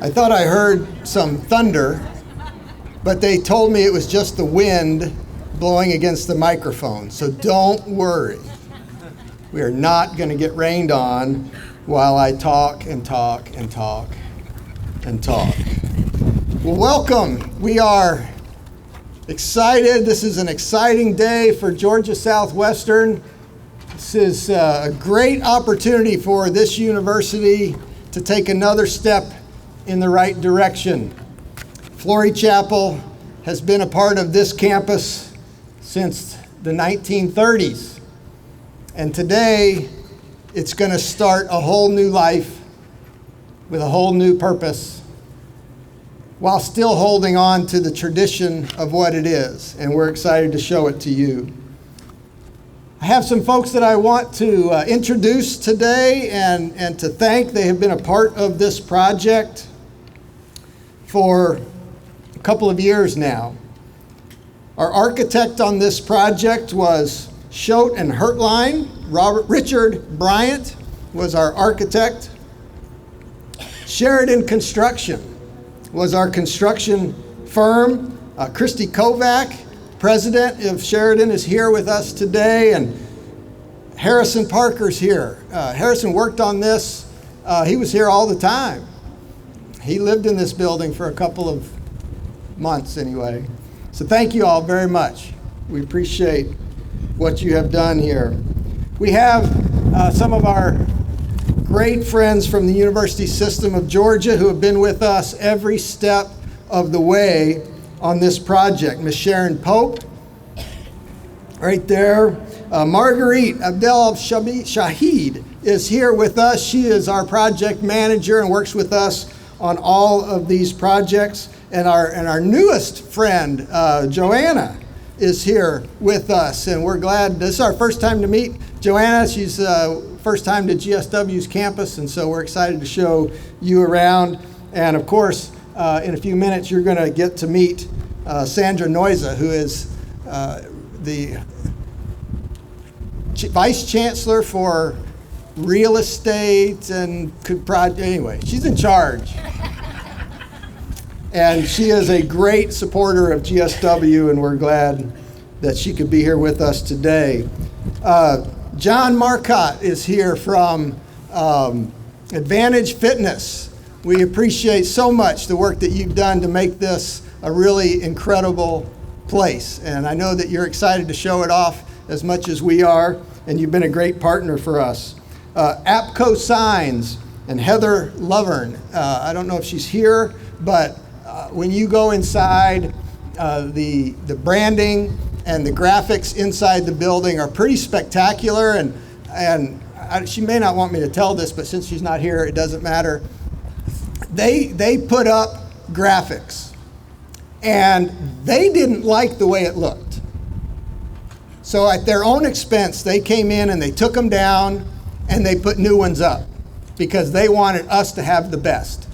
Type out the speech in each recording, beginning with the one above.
I thought I heard some thunder, but they told me it was just the wind blowing against the microphone. So don't worry. We are not going to get rained on while I talk and talk and talk and talk. Well, welcome. We are excited. This is an exciting day for Georgia Southwestern. This is a great opportunity for this university to take another step in the right direction. Florrie Chappell has been a part of this campus since the 1930s. And today, it's going to start a whole new life with a whole new purpose, while still holding on to the tradition of what it is. And we're excited to show it to you. I have some folks that I want to introduce today and to thank. They have been a part of this project for a couple of years now. Our architect on this project was Schote and Hertlein. Richard Bryant was our architect. Sheridan Construction was our construction firm. Christy Kovac, president of Sheridan, is here with us today, and Harrison Parker's here. Harrison worked on this. He was here all the time. He lived in this building for a couple of months anyway. So thank you all very much. We appreciate what you have done here. We have some of our great friends from the University System of Georgia who have been with us every step of the way on this project. Ms. Sharon Pope, right there. Marguerite Abdel Shahid is here with us. She is our project manager and works with us on all of these projects. And our newest friend, Joanna, is here with us. And we're glad. This is our first time to meet Joanna. She's first time to GSW's campus, and so we're excited to show you around. And of course, in a few minutes, you're going to get to meet Sandra Noiza, who is the Vice Chancellor for Real Estate and anyway, she's in charge. And she is a great supporter of GSW, and we're glad that she could be here with us today. John Marcotte is here from Advantage Fitness. We appreciate so much the work that you've done to make this a really incredible place. And I know that you're excited to show it off as much as we are, and you've been a great partner for us. APCO Signs and Heather Lovern. I don't know if she's here, but when you go inside, the branding and the graphics inside the building are pretty spectacular. And she may not want me to tell this, but since she's not here, it doesn't matter. They put up graphics, and they didn't like the way it looked. So at their own expense, they came in and they took them down and they put new ones up because they wanted us to have the best.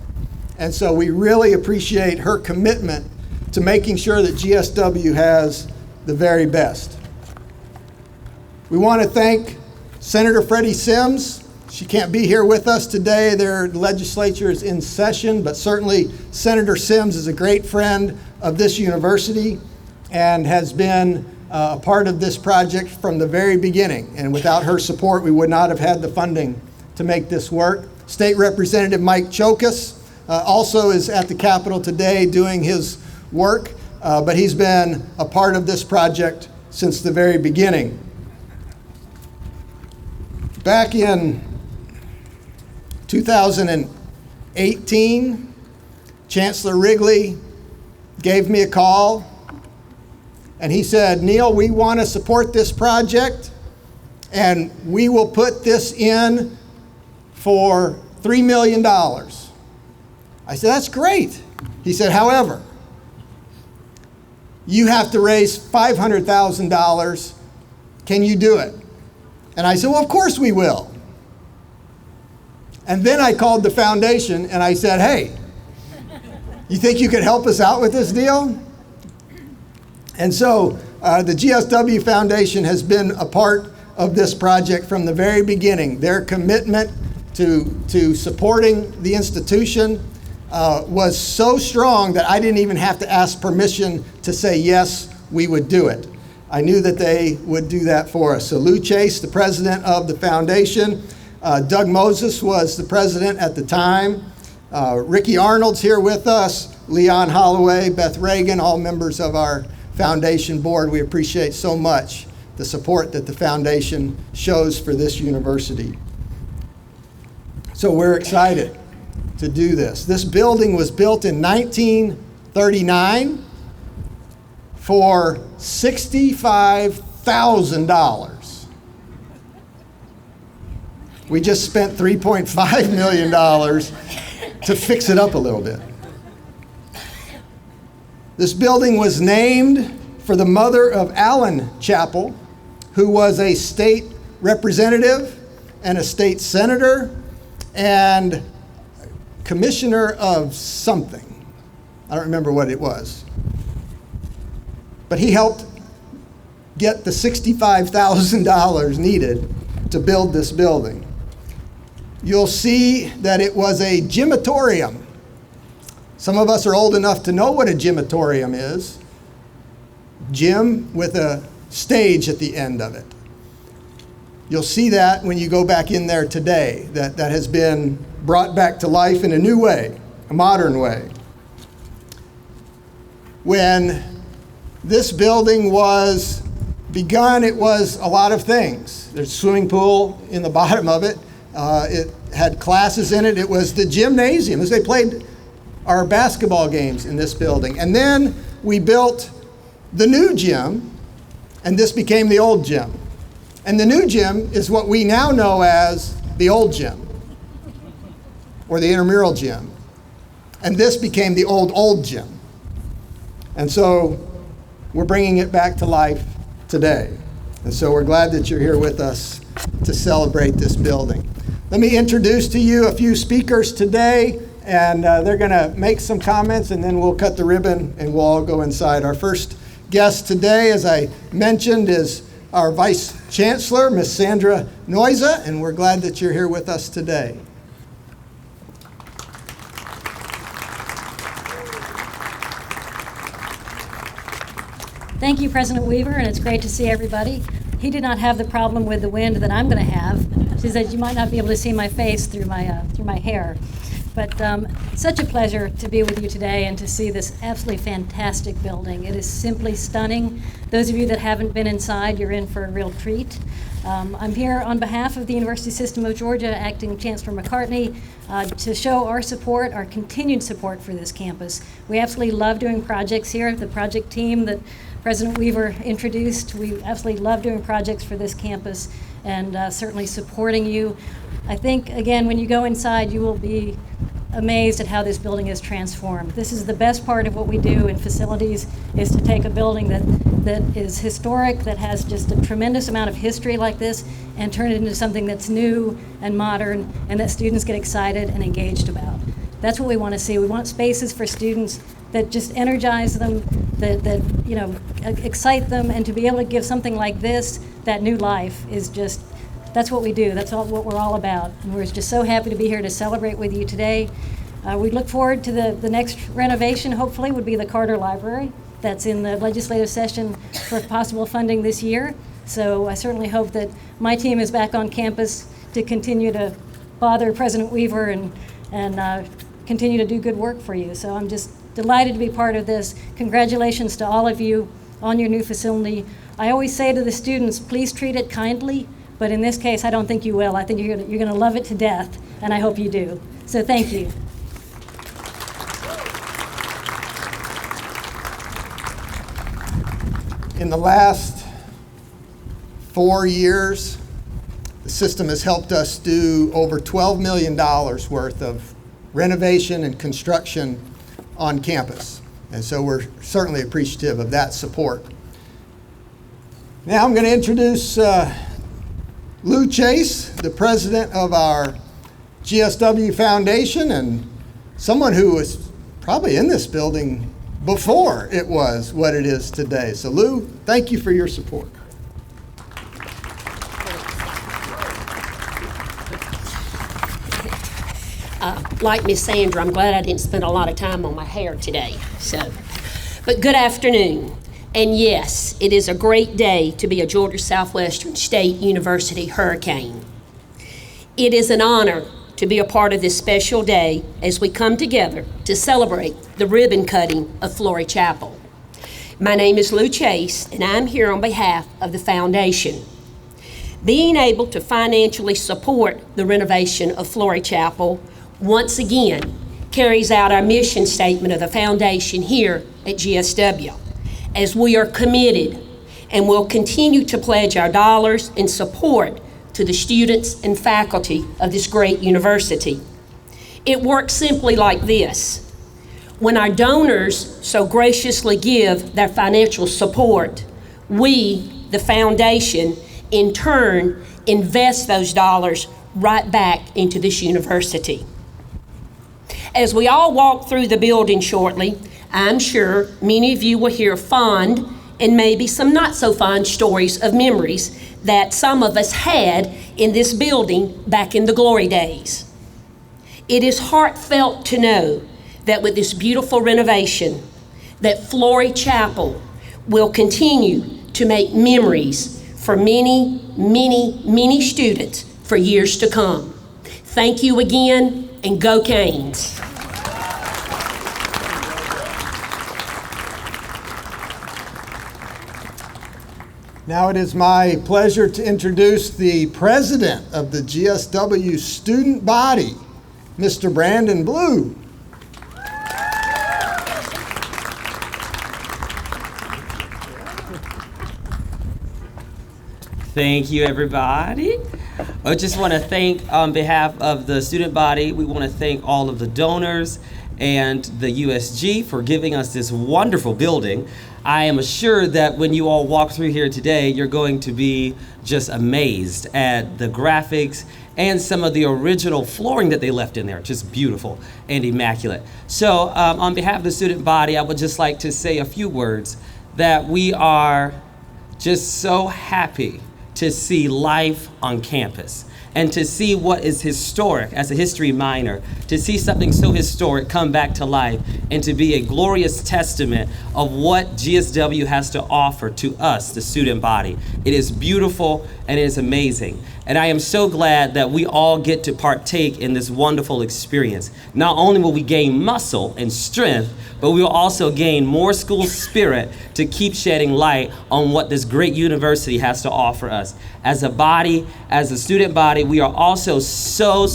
And so we really appreciate her commitment to making sure that GSW has the very best. We want to thank Senator Freddie Sims. She can't be here with us today. Their legislature is in session, but certainly Senator Sims is a great friend of this university and has been a part of this project from the very beginning. And without her support, we would not have had the funding to make this work. State Representative Mike Chokas also is at the Capitol today doing his work, but he's been a part of this project since the very beginning. Back in 2018, Chancellor Wrigley gave me a call, and he said, "Neil, we want to support this project, and we will put this in for $3 million. I said, "That's great." He said, "However, you have to raise $500,000. Can you do it?" And I said, "Well, of course we will." And then I called the foundation and I said, "Hey, you think you could help us out with this deal?" And so the GSW Foundation has been a part of this project from the very beginning. Their commitment to supporting the institution was so strong that I didn't even have to ask permission to say yes, we would do it. I knew that they would do that for us. So Lou Chase, the president of the foundation, Doug Moses was the president at the time, Ricky Arnold's here with us, Leon Holloway, Beth Reagan, all members of our foundation board. We appreciate so much the support that the foundation shows for this university. So we're excited to do this. This building was built in 1939 for $65,000. We just spent $3.5 million to fix it up a little bit. This building was named for the mother of Alan Chappell, who was a state representative and a state senator and commissioner of something. I don't remember what it was. But he helped get the $65,000 needed to build this building. You'll see that it was a gymatorium. Some of us are old enough to know what a gymatorium is. Gym with a stage at the end of it. You'll see that when you go back in there today, that has been brought back to life in a new way, a modern way. When this building was begun, it was a lot of things. There's a swimming pool in the bottom of it. It had classes in it. It was the gymnasium, as they played our basketball games in this building. And then we built the new gym, and this became the old gym. And the new gym is what we now know as the old gym, or the intramural gym. And this became the old gym. And so we're bringing it back to life today. And so we're glad that you're here with us to celebrate this building. Let me introduce to you a few speakers today, and they're going to make some comments, and then we'll cut the ribbon and we'll all go inside. Our first guest today, as I mentioned, is our Vice Chancellor, Ms. Sandra Noisa, and we're glad that you're here with us today. Thank you, President Weaver, and it's great to see everybody. He did not have the problem with the wind that I'm going to have. She said you might not be able to see my face through my hair. But such a pleasure to be with you today and to see this absolutely fantastic building. It is simply stunning. Those of you that haven't been inside, you're in for a real treat. I'm here on behalf of the University System of Georgia, Acting Chancellor McCartney, to show our support, our continued support for this campus. We absolutely love doing projects here. The project team that President Weaver introduced, we absolutely love doing projects for this campus and certainly supporting you. I think, again, when you go inside, you will be amazed at how this building is transformed. This is the best part of what we do in facilities, is to take a building that is historic, that has just a tremendous amount of history like this, and turn it into something that's new and modern and that students get excited and engaged about. That's what we want to see. We want spaces for students that just energize them, that you know, excite them, and to be able to give something like this that new life is just, that's what we do. That's what we're all about. And we're just so happy to be here to celebrate with you today. We look forward to the next renovation, hopefully, would be the Carter Library. That's in the legislative session for possible funding this year. So I certainly hope that my team is back on campus to continue to bother President Weaver and continue to do good work for you. So I'm just delighted to be part of this. Congratulations to all of you on your new facility. I always say to the students, please treat it kindly, but in this case, I don't think you will. I think you're going to love it to death, and I hope you do. So thank you. In the last 4 years, the system has helped us do over $12 million worth of renovation and construction on campus. And so we're certainly appreciative of that support. Now I'm going to introduce Lou Chase, the president of our GSW Foundation, and someone who was probably in this building before it was what it is today. So Lou, thank you for your support. like Miss Sandra, I'm glad I didn't spend a lot of time on my hair today. But good afternoon. And yes, it is a great day to be a Georgia Southwestern State University Hurricane. It is an honor to be a part of this special day as we come together to celebrate the ribbon cutting of Florrie Chappell. My name is Lou Chase, and I'm here on behalf of the foundation. Being able to financially support the renovation of Florrie Chappell once again carries out our mission statement of the foundation here at GSW, as we are committed and will continue to pledge our dollars in support to the students and faculty of this great university. It works simply like this. When our donors so graciously give their financial support, we, the foundation, in turn, invest those dollars right back into this university. As we all walk through the building shortly, I'm sure many of you will hear fond and maybe some not so fond stories of memories that some of us had in this building back in the glory days. It is heartfelt to know that with this beautiful renovation, that Florrie Chappell will continue to make memories for many, many, many students for years to come. Thank you again, and go Canes. Now it is my pleasure to introduce the president of the GSW student body, Mr. Brandon Blue. Thank you, everybody. I just want to thank, on behalf of the student body, we want to thank all of the donors and the USG for giving us this wonderful building. I am assured that when you all walk through here today, you're going to be just amazed at the graphics and some of the original flooring that they left in there. Just beautiful and immaculate. So on behalf of the student body, I would just like to say a few words that we are just so happy to see life on campus and to see what is historic as a history minor, to see something so historic come back to life and to be a glorious testament of what GSW has to offer to us, the student body. It is beautiful and it is amazing. And I am so glad that we all get to partake in this wonderful experience. Not only will we gain muscle and strength, but we will also gain more school spirit to keep shedding light on what this great university has to offer us. As a body, as a student body, we are also so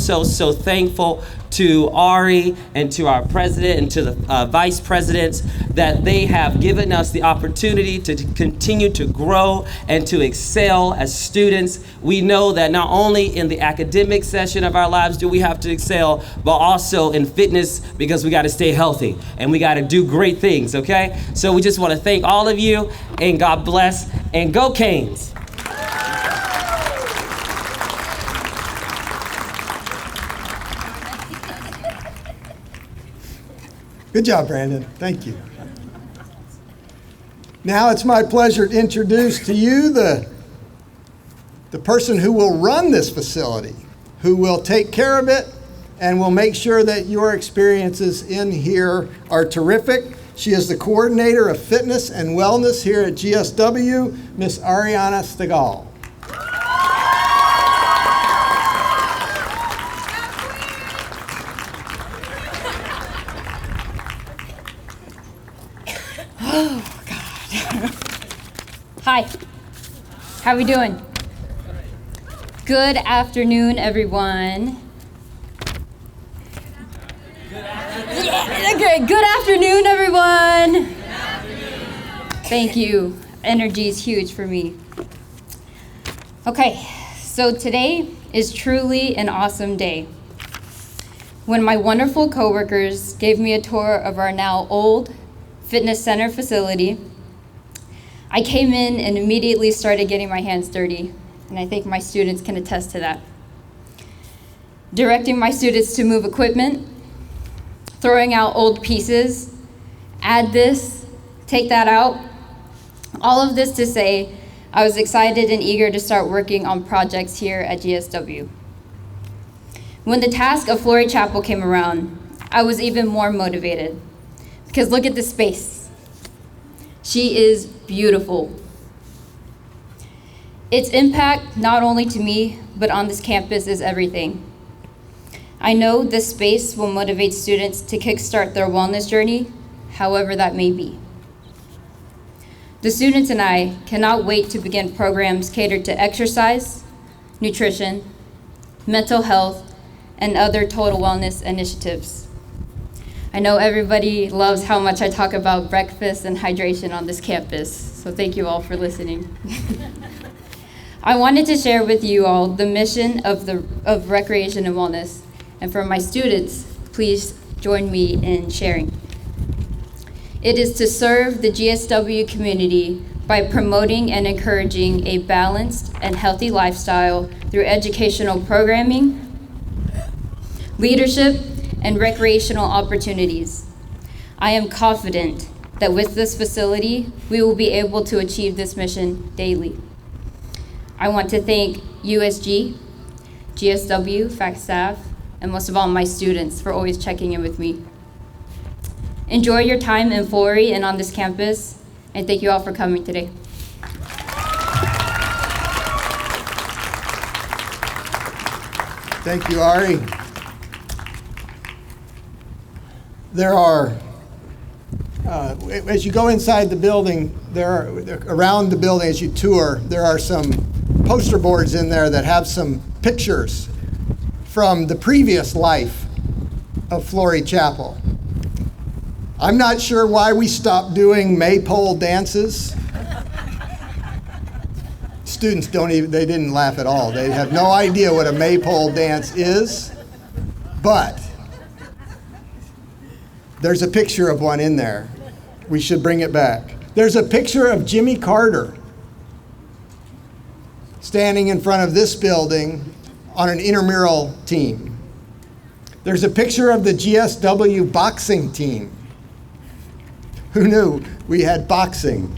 thankful to Ari and to our president and to the vice presidents that they have given us the opportunity to continue to grow and to excel as students. We know that not only in the academic session of our lives do we have to excel, but also in fitness, because we got to stay healthy and we got to do great things, okay? So we just want to thank all of you, and God bless, and go Canes. Good job, Brandon. Thank you. Now it's my pleasure to introduce to you the person who will run this facility, who will take care of it and will make sure that your experiences in here are terrific. She is the coordinator of fitness and wellness here at GSW, Miss Ariana Stegall. Hi, how we doing? Good afternoon, everyone. Good afternoon, everyone. Thank you. Energy is huge for me. Okay, so today is truly an awesome day. When my wonderful coworkers gave me a tour of our now old fitness center facility, I came in and immediately started getting my hands dirty, and I think my students can attest to that. Directing my students to move equipment, throwing out old pieces, add this, take that out. All of this to say, I was excited and eager to start working on projects here at GSW. When the task of Florrie Chappell came around, I was even more motivated. Because look at this space. She is beautiful. Its impact, not only to me, but on this campus, is everything. I know this space will motivate students to kickstart their wellness journey, however that may be. The students and I cannot wait to begin programs catered to exercise, nutrition, mental health, and other total wellness initiatives. I know everybody loves how much I talk about breakfast and hydration on this campus, so thank you all for listening. I wanted to share with you all the mission of recreation and wellness, and for my students, please join me in sharing. It is to serve the GSW community by promoting and encouraging a balanced and healthy lifestyle through educational programming, leadership, and recreational opportunities. I am confident that with this facility, we will be able to achieve this mission daily. I want to thank USG, GSW, fact staff, and most of all, my students for always checking in with me. Enjoy your time in Florrie and on this campus, and thank you all for coming today. Thank you, Ari. There are, as you go inside the building, around the building as you tour, there are some poster boards in there that have some pictures from the previous life of Florrie Chappell. I'm not sure why we stopped doing maypole dances. Students they didn't laugh at all. They have no idea what a maypole dance is, but there's a picture of one in there. We should bring it back. There's a picture of Jimmy Carter standing in front of this building on an intramural team. There's a picture of the GSW boxing team. Who knew we had boxing?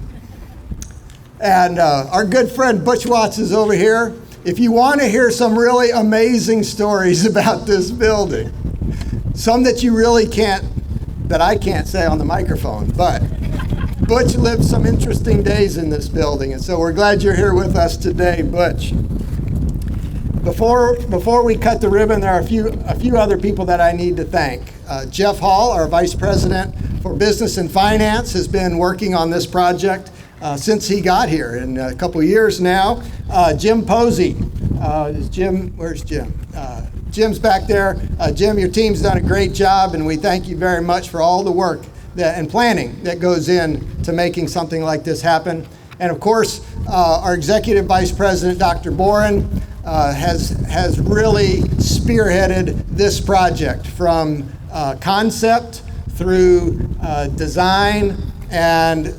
And our good friend Butch Watts is over here. If you want to hear some really amazing stories about this building, some that you really can't, that I can't say on the microphone, but Butch lived some interesting days in this building, and so we're glad you're here with us today, Butch. Before we cut the ribbon, there are a few other people that I need to thank. Jeff Hall, our Vice President for Business and Finance, has been working on this project since he got here in a couple years now. Jim Posey, where's Jim? Jim's back there. Jim, your team's done a great job, and we thank you very much for all the work and planning that goes in to making something like this happen. And of course, our Executive Vice President, Dr. Boren, has really spearheaded this project from concept through design, and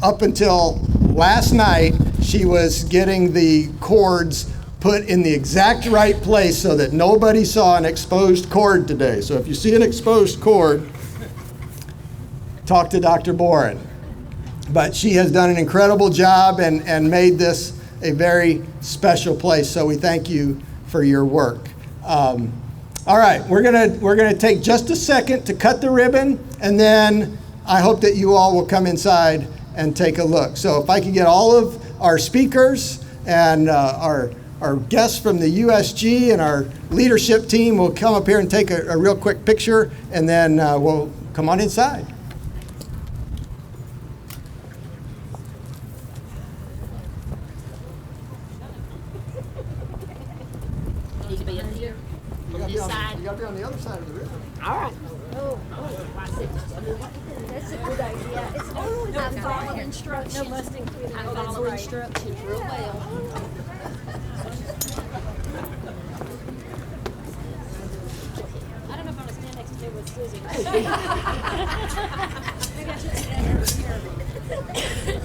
up until last night, she was getting the cords put in the exact right place so that nobody saw an exposed cord today. So if you see an exposed cord, talk to Dr. Boren. But she has done an incredible job and made this a very special place. So we thank you for your work. All right, we're gonna take just a second to cut the ribbon, and then I hope that you all will come inside and take a look. So if I could get all of our speakers and our guests from the USG and our leadership team will come up here and take a real quick picture, and then we'll come on inside. Need to be up here on this side. You gotta be on the other side of the ribbon. All right. That's a good idea. It's I'm following instructions. No busting through I the follow instructions real well. I don't know if I want to stand next to you with Susie. Maybe I should stand over here.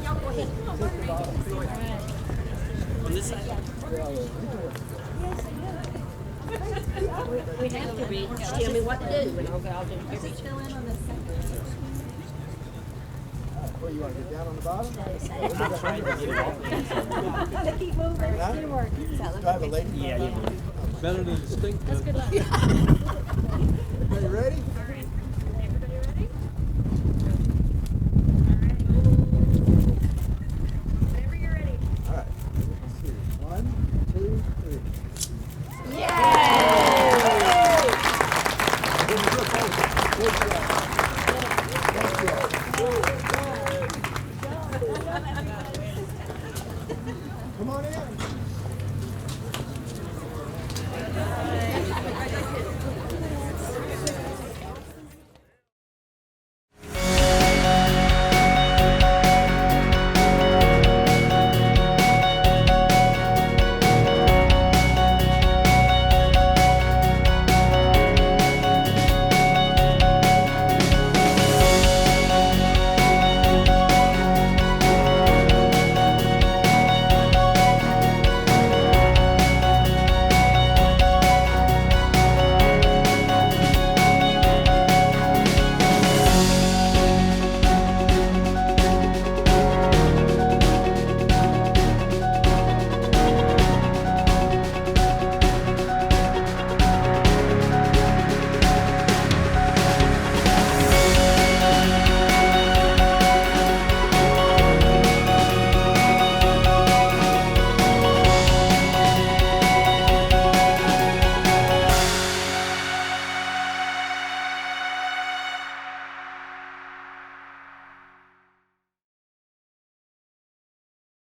Y'all go ahead. All right. On this side. We have to be. Just tell me what to do, and I'll do everything. Fill in on the second. Where you want to get down on the bottom? I'm trying to get it off. Keep moving. It's gonna work. Do I have a lady? Yeah, you Better than distinct. That's good luck. Everybody ready? Whenever you're ready. All right. Let's see. 1, 2, 3. Good job. Good job.